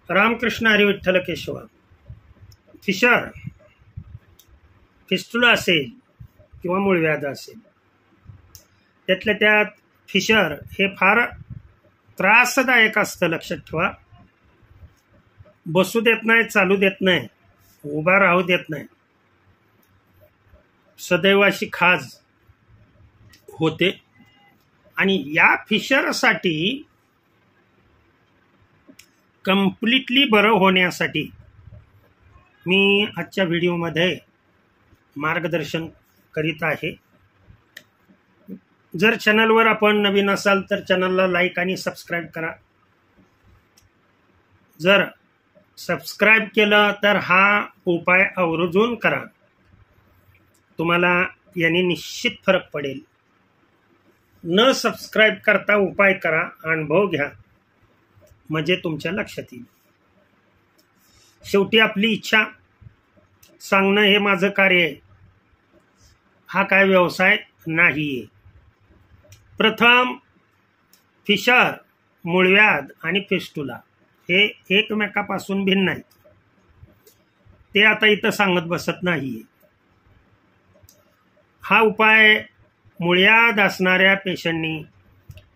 Ramakrishna Hari Vitthal Keshav. Fissure fistula असेल किंवा मूळव्याध असेल, त्यातल्या त्यात फिशर हे फार त्रासदायक असतं. लक्षात ठेवा, बसू देत नाही, चालू देत नाही, उभा राहू देत नाही, सदैव अशी खाज होते. आणि या फिशरसाठी कम्प्लिटली बरं होण्यासाठी मी आजच्या व्हिडिओमध्ये मार्गदर्शन करीत आहे. जर चॅनलवर आपण नवीन असाल तर चॅनलला लाईक आणि सबस्क्राईब करा. जर सबस्क्राईब केलं तर हा उपाय आवर्जून करा, तुम्हाला याने निश्चित फरक पडेल. न सबस्क्राईब करता उपाय करा, अनुभव घ्या, म्हणजे तुमच्या लक्षात येईल. शेवटी आपली इच्छा सांगणं हे माझं कार्य आहे, हा काय व्यवसाय नाहीये. प्रथम फिशर, मूळव्याध आणि फिस्टुला हे एकमेकापासून भिन्न आहेत. ते आता इथं सांगत बसत नाहीये. हा उपाय मूळव्याध असणाऱ्या पेशंटनी,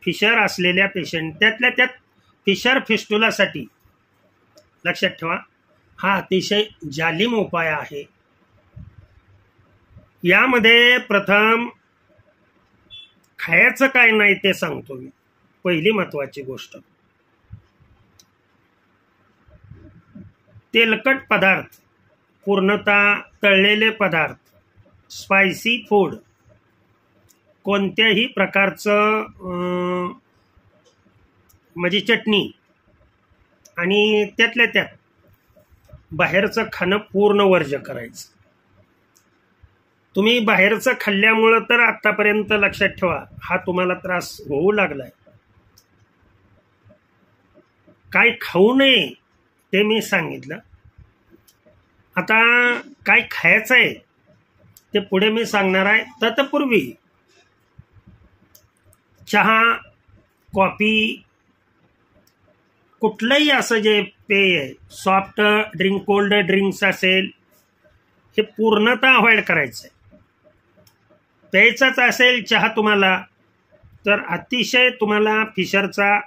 फिशर असलेल्या पेशंट, त्यातल्या त्यात फिशर फिस्टुलासाठी लक्षात ठेवा, हा अतिशय जालिम उपाय आहे. यामध्ये प्रथम खायचं काय नाही ते सांगतो मी. पहिली महत्वाची गोष्ट, तेलकट पदार्थ, पूर्णतः तळलेले पदार्थ, स्पायसी फूड, कोणत्याही प्रकारचं म्हणजे चटणी, आणि त्यातल्या त्यात बाहेरचं खाणं पूर्ण वर्ज्य करायचं. तुम्ही बाहेरचं खाल्ल्यामुळं तर आतापर्यंत लक्षात ठेवा हा तुम्हाला त्रास होऊ लागलाय. काय खाऊ नये ते मी सांगितलं. आता काय खायचं आहे ते पुढे मी सांगणार आहे. तत्पूर्वी चहा, कॉफी, कुठलंही असं जे पेय आहे, सॉफ्ट ड्रिंक, कोल्ड ड्रिंक्स असेल, हे पूर्णतः अवॉइड करायचं आहे. प्यायचाच असेल चहा तुम्हाला, तर अतिशय तुम्हाला फिशरचा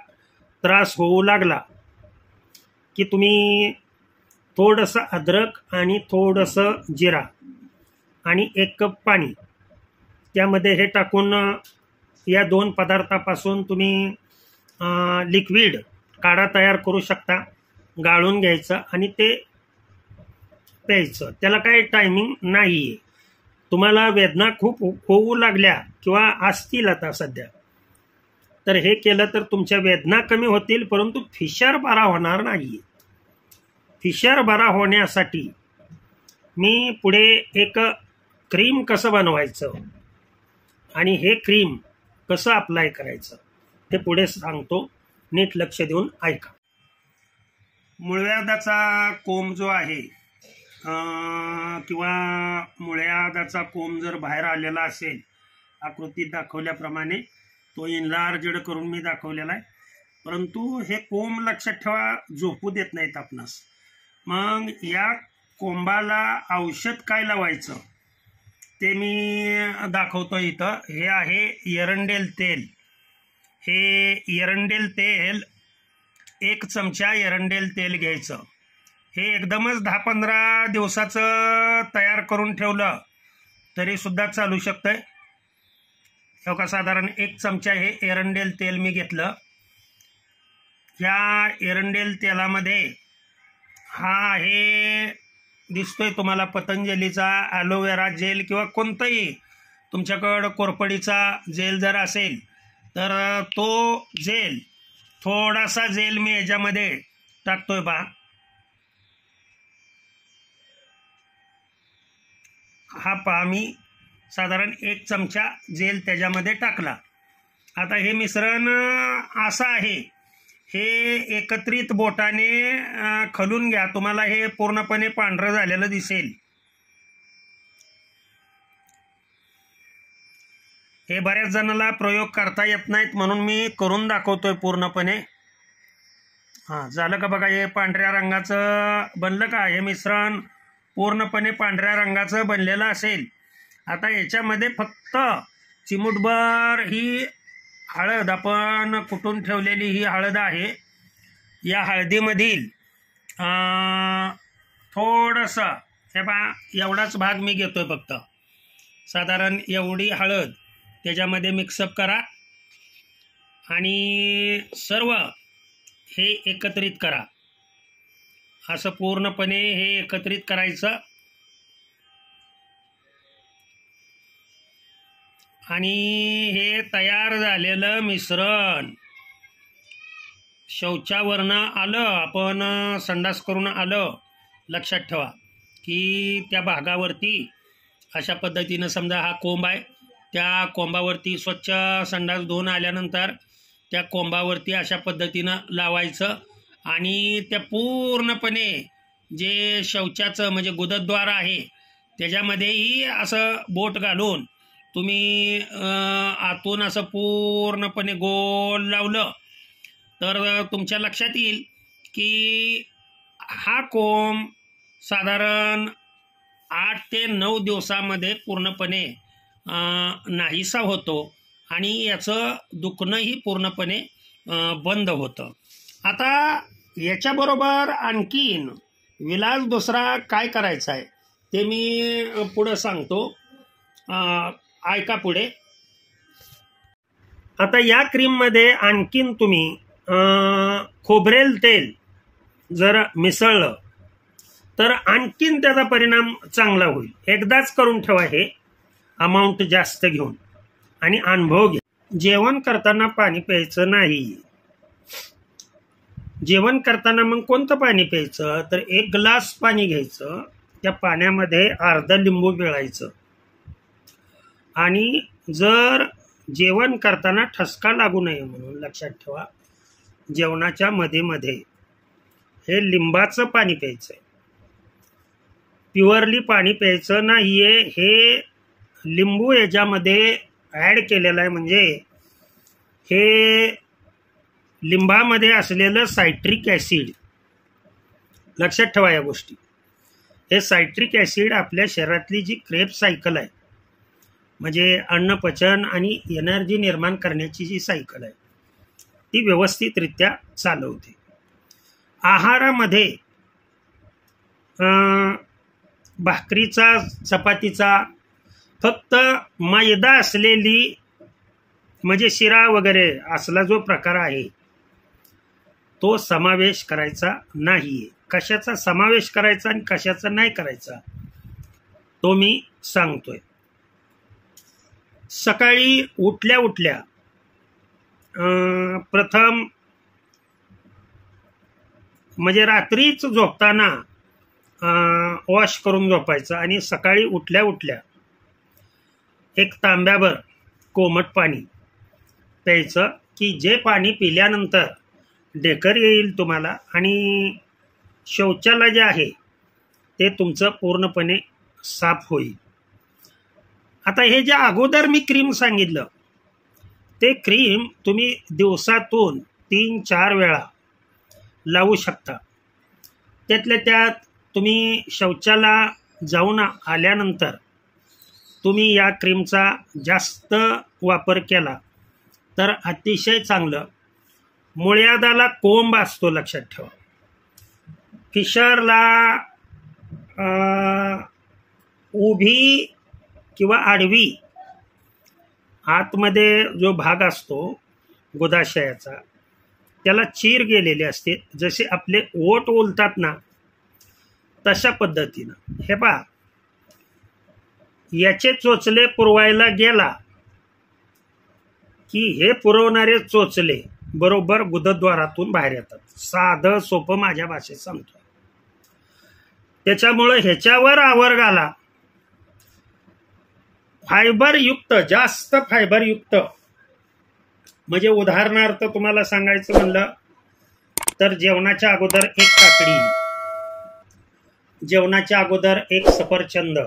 त्रास होऊ लागला की तुम्ही थोडंसं अद्रक आणि थोडंसं जिरा आणि 1 कप पाणी, त्यामध्ये हे टाकून या 2 पदार्थापासून तुम्ही लिक्विड काढा तयार करू शकता. गाळून घ्यायचं आणि ते प्यायचं. त्याला काही टायमिंग नाही आहे. तुम्हाला वेदना खूप होऊ लागल्या किंवा असतील आता सध्या, तर हे केलं तर तुमच्या वेदना कमी होतील, परंतु फिशर बरा होणार नाही. फिशर बरा होण्यासाठी मी पुढे एक क्रीम कसं बनवायचं आणि हे क्रीम कसं अप्लाय करायचं ते पुढे सांगतो. नीट लक्ष देऊन ऐका. मूळव्याधाचा कोंब जो आहे किंवा मूळव्याधाचा कोंब जर बाहेर आलेला असेल, आकृतीत दाखवल्याप्रमाणे तो इनलार्जड करून मी दाखवलेला आहे, परंतु हे कोंब लक्षात ठेवा झोपू देत नाहीत आपणास. मग या कोंबाला औषध काय लावायचं ते मी दाखवतो इथं. हे आहे एरंडेल तेल. हे एरंडेल तेल 1 चमचा एरंडेल तेल घ्यायचं. हे एकदमच 10-15 दिवसाचं तयार करून ठेवलं तरी सुद्धा चालू शकतंय. का साधारण 1 चमचा हे एरंडेल तेल मी घेतलं. ह्या एरंडेल तेलामध्ये हा आहे दिसतोय तुम्हाला पतंजलीचा ॲलोवेरा जेल किंवा कोणताही तुमच्याकडं कोरपडीचा जेल जर असेल तर तो जेल, थोडासा जेल मी याच्यामध्ये टाकतोय पहा. हा पहा मी साधारण 1 चमचा जेल त्याच्यामध्ये टाकला. आता हे मिश्रण असं आहे, हे एकत्रित बोटाने खलून घ्या. तुम्हाला हे पूर्णपणे पांढरं झालेलं दिसेल. हे बऱ्याच जणांना प्रयोग करता येत नाहीत म्हणून मी करून दाखवतोय पूर्णपणे. हां, झालं का बघा? हे पांढऱ्या रंगाचं बनलं का? हे मिश्रण पूर्णपणे पांढऱ्या रंगाचं बनलेलं असेल. आता याच्यामध्ये फक्त चिमूटभर ही हळद, आपण कुटून ठेवलेली ही हळद आहे. या हळदीमधील थोडंसं, हे पहा, एवढाच भाग मी घेतोय फक्त. साधारण एवढी हळद त्याच्यामध्ये मिक्सअप करा आणि सर्व हे एकत्रित करा. असं पूर्णपणे हे एकत्रित करायचं आणि हे तयार झालेलं मिश्रण शौचावरनं आलं, आपण संडास करून आलं, लक्षात ठेवा की त्या भागावरती अशा पद्धतीनं, समजा हा कोंब आहे, त्या कोंबावरती स्वच्छ संडास धुवून आल्यानंतर त्या कोंबावरती अशा पद्धतीनं लावायचं आणि त्या पूर्णपणे जे शौचाचं म्हणजे गुदद्वार आहे त्याच्यामध्येही असं बोट घालून तुम्ही आतून असं पूर्णपणे गोल लावलं तर तुमच्या लक्षात येईल की हा कोंब साधारण 8 ते 9 दिवसामध्ये पूर्णपणे नाहीसा होतो आणि याचं दुखणंही पूर्णपणे बंद होतं. आता याच्याबरोबर आणखीन विलास दुसरा काय करायचा आहे ते मी पुढं सांगतो, ऐका पुढे. आता या क्रीममध्ये आणखीन तुम्ही खोबरेल तेल जर मिसळलं तर आणखीन त्याचा परिणाम चांगला होईल. एकदाच करून ठेवा हे, अमाऊंट जास्त घेऊन, आणि अनुभव घ्या. जेवण करताना पाणी प्यायचं नाही. जेवण करताना मग कोणतं पाणी प्यायचं तर 1 ग्लास पाणी घ्यायचं, त्या पाण्यामध्ये अर्धा लिंबू पिळायचं आणि जर जेवण करताना ठसका लागू नये म्हणून लक्षात ठेवा, जेवणाच्या मध्ये मध्ये हे लिंबाचं पाणी प्यायचं आहे. प्युअरली पाणी प्यायचं नाहीये. हे लिंबू याच्यामध्ये ॲड केलेलं आहे, म्हणजे हे लिंबामध्ये असलेलं सायट्रिक ॲसिड, लक्षात ठेवा या गोष्टी. हे सायट्रिक ॲसिड आपल्या शरीरातली जी क्रेब सायकल आहे, म्हणजे अन्नपचन आणि एनर्जी निर्माण करण्याची जी सायकल आहे ती व्यवस्थितरित्या चालवते. आहारामध्ये भाकरीचा, चपातीचा, फक्त मैदा असलेली म्हणजे शिरा वगैरे असला जो प्रकार आहे तो समावेश करायचा नाही. कशाचा समावेश करायचा आणि कशाचा नाही करायचा तो मी सांगतोय. सकाळी उठल्या उठल्या प्रथम म्हणजे रात्रीच झोपताना वॉश करून झोपायचं आणि सकाळी उठल्या उठल्या 1 तांब्याभर कोमट पाणी प्यायचं, की जे पाणी पिल्यानंतर ढेकर येईल तुम्हाला आणि शौचालय जे आहे ते तुमचं पूर्णपणे साफ होईल. आता हे जे अगोदर मी क्रीम सांगितलं ते क्रीम तुम्ही दिवसातून 3-4 वेळा लावू शकता. त्यातल्या त्यात तुम्ही शौचालय जाऊन आल्यानंतर तुम्ही या क्रीमचा जास्त वापर केला तर अतिशय चांगलं. मूळव्याधाला कोंब असतो, लक्षात ठेवा. फिशरला उभी किंवा आडवी आतमध्ये जो भाग असतो गुदाशयाचा त्याला चीर गेलेले असते, जसे आपले ओठ उलतात ना तशा पद्धतीनं. हे पहा, याचे चोचले पुरवायला गेला की हे पुरवणारे चोचले बरोबर गुदद्वारातून बाहेर येतात. साधं सोपं माझ्या भाषेत सांगतो. त्याच्यामुळे ह्याच्यावर आवर घाला. फायबरयुक्त, जास्त फायबरयुक्त, म्हणजे उदाहरणार्थ तुम्हाला सांगायचं म्हणलं तर जेवणाच्या अगोदर 1 काकडी, जेवणाच्या अगोदर 1 सफरचंद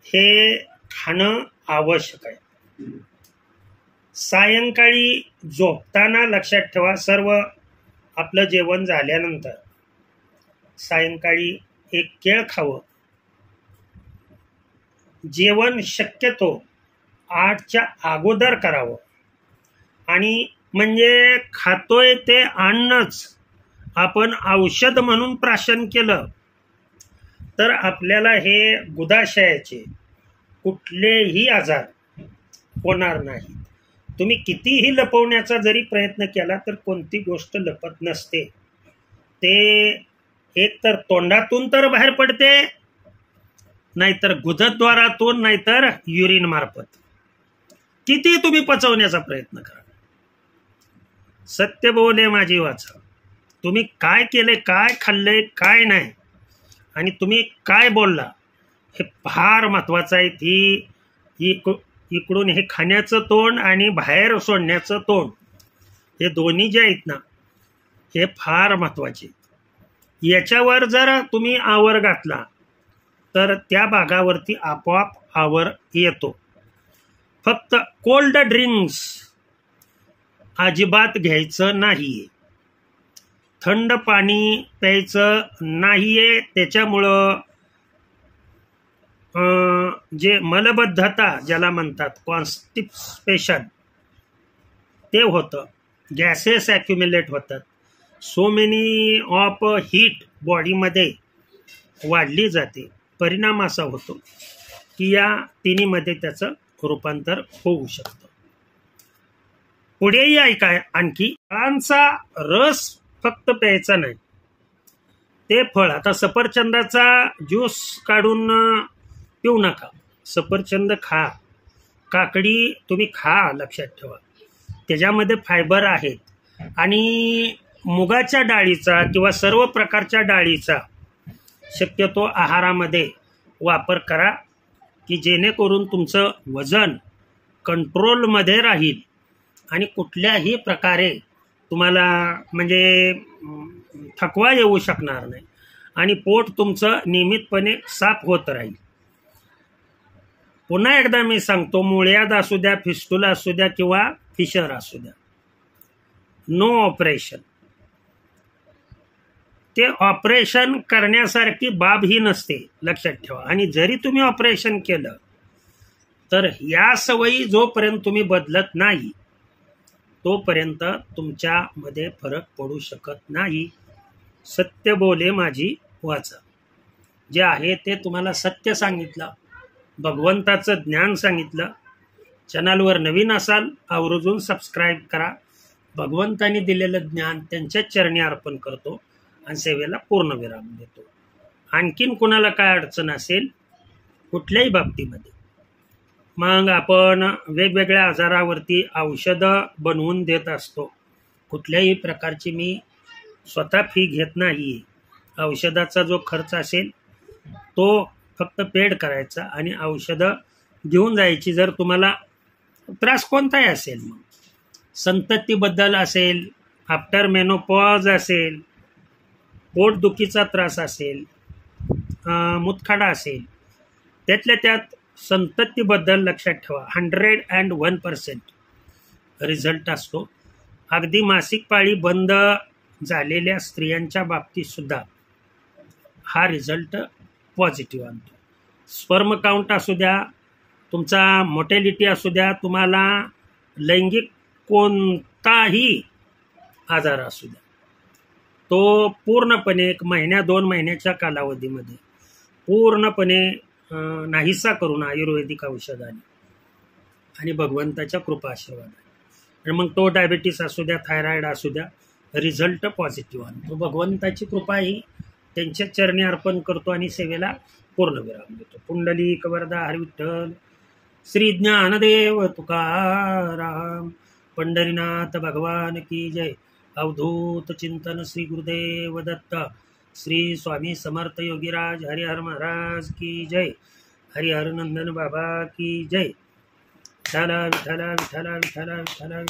हे खाणं आवश्यक आहे. सायंकाळी झोपताना लक्षात ठेवा, सर्व आपलं जेवण झाल्यानंतर सायंकाळी एक केळ खावं. जेवण शक्यतो 8च्या अगोदर करावं. आणि म्हणजे खातोय ते अन्नच आपण औषध म्हणून प्राशन केलं तर आपल्याला हे गुदाशयाचे कुठलेही आजार होणार नाही. तुम्ही कितीही लपवण्याचा जरी प्रयत्न केला तर कोणती गोष्ट लपत नसते. ते एक तर तोंडातून तर बाहेर पडते, नाहीतर गुदद्वारातून, नाहीतर युरिन मार्फत. किती तुम्ही पचवण्याचा प्रयत्न करा. सत्य बोले माझी वाचा. तुम्ही काय केले, काय खाल्ले, काय नाही, आणि तुम्ही काय बोलला हे फार महत्वाचं आहे. इकडून हे खाण्याचं तोंड आणि बाहेर सोडण्याचं तोंड, हे दोन्ही जे आहेत ना, हे फार महत्वाचे. याच्यावर जर तुम्ही आवर घातला तर त्या भागावरती आपोआप आवर येतो. फक्त कोल्ड ड्रिंक्स अजिबात घ्यायचं नाहीये. थंड पाणी प्यायचं नाहीये. त्याच्यामुळं जे मलबद्धता ज्याला म्हणतात, कॉन्स्टिपेशन, ते होतं. गॅसेस ॲक्युम्युलेट होतात. सो मेनी ऑफ हीट बॉडीमध्ये वाढली जाते. परिणाम असा होतो की या तिन्हीमध्ये त्याचं रूपांतर होऊ शकतं. पुढेही ऐका आणखी. फळांचा रस फक्त प्यायचा नाही, ते फळ. आता सफरचंदाचा ज्यूस काढून पिऊ नका. सफरचंद खा, काकडी तुम्ही खा, लक्षात ठेवा त्याच्यामध्ये फायबर आहेत. आणि मुगाच्या डाळीचा किंवा सर्व प्रकारच्या डाळीचा शक्यतो आहारामध्ये वापर करा की जेणेकरून तुमचं वजन कंट्रोलमध्ये राहील आणि कुठल्याही प्रकारे तुम्हाला म्हणजे थकवा येऊ शकणार नाही आणि पोट तुमचं नियमितपणे साफ होत राहील. पुन्हा एकदा मी सांगतो, मुळ्याद असू द्या, फिस्टुला असू द्या किंवा फिशर असू द्या, नो ऑपरेशन. ते ऑपरेशन करण्यासारखी बाब ही नसते, लक्षात ठेवा. आणि जरी तुम्ही ऑपरेशन केलं तर या सवयी जोपर्यंत तुम्ही बदलत नाही तोपर्यंत तुमच्यामध्ये फरक पडू शकत नाही. सत्य बोले माझी वाचा. जे आहे ते तुम्हाला सत्य सांगितलं, भगवंताचं ज्ञान सांगितलं. चॅनलवर नवीन असाल आवर्जून सबस्क्राईब करा. भगवंतांनी दिलेलं ज्ञान त्यांच्या चरणी अर्पण करतो आणि सेवेला पूर्ण विराम देतो. आणखीन कोणाला काय अडचण असेल कुठल्याही बाबतीमध्ये, मग आपण वेगवेगळ्या आजारावरती औषधं बनवून देत असतो. कुठल्याही प्रकारची मी स्वतः फी घेत नाही. औषधाचा जो खर्च असेल तो फक्त पेड करायचा आणि औषधं घेऊन जायची. जर तुम्हाला त्रास कोणताही असेल, मग संततीबद्दल असेल, आफ्टर मेनोपॉज असेल, पोटदुखीचा त्रास असेल, मुतखडा असेल, त्यातल्या त्यात संततीबद्दल लक्षात ठेवा 101% रिझल्ट असतो. अगदी मासिक पाळी बंद झालेल्या स्त्रियांच्या बाबतीत सुद्धा हा रिझल्ट पॉझिटिव्ह आणतो. स्पर्म काउंट असू द्या, तुमचा मोर्टॅलिटी असू द्या, तुम्हाला लैंगिक कोणताही आजार असू द्या, तो पूर्णपणे 1 महिन्या 2 महिन्याच्या कालावधीमध्ये पूर्णपणे नाहीसा करून आयुर्वेदिक औषधाने आणि भगवंताच्या कृपा आशीर्वादाने. आणि मग तो डायबिटीस असू द्या, थायरॉइड असू द्या, रिझल्ट पॉझिटिव्ह आणतो. भगवंताची कृपा ही त्यांच्या चरणी अर्पण करतो आणि सेवेला पूर्ण विराम देतो. पुंडलिक वरदा हरी विठ्ठल. श्री ज्ञानदेव तुकाराम. पंढरीनाथ भगवान की जय. अवधूत चिंतन श्री गुरुदेव दत्त. श्री स्वामी समर्थ योगीराज हरिहर महाराज की जय. हरिहर नंदन बाबा की जय. विठ्ठला विठ्ठला विठ्ठला विठ्ठला विठ्ठला.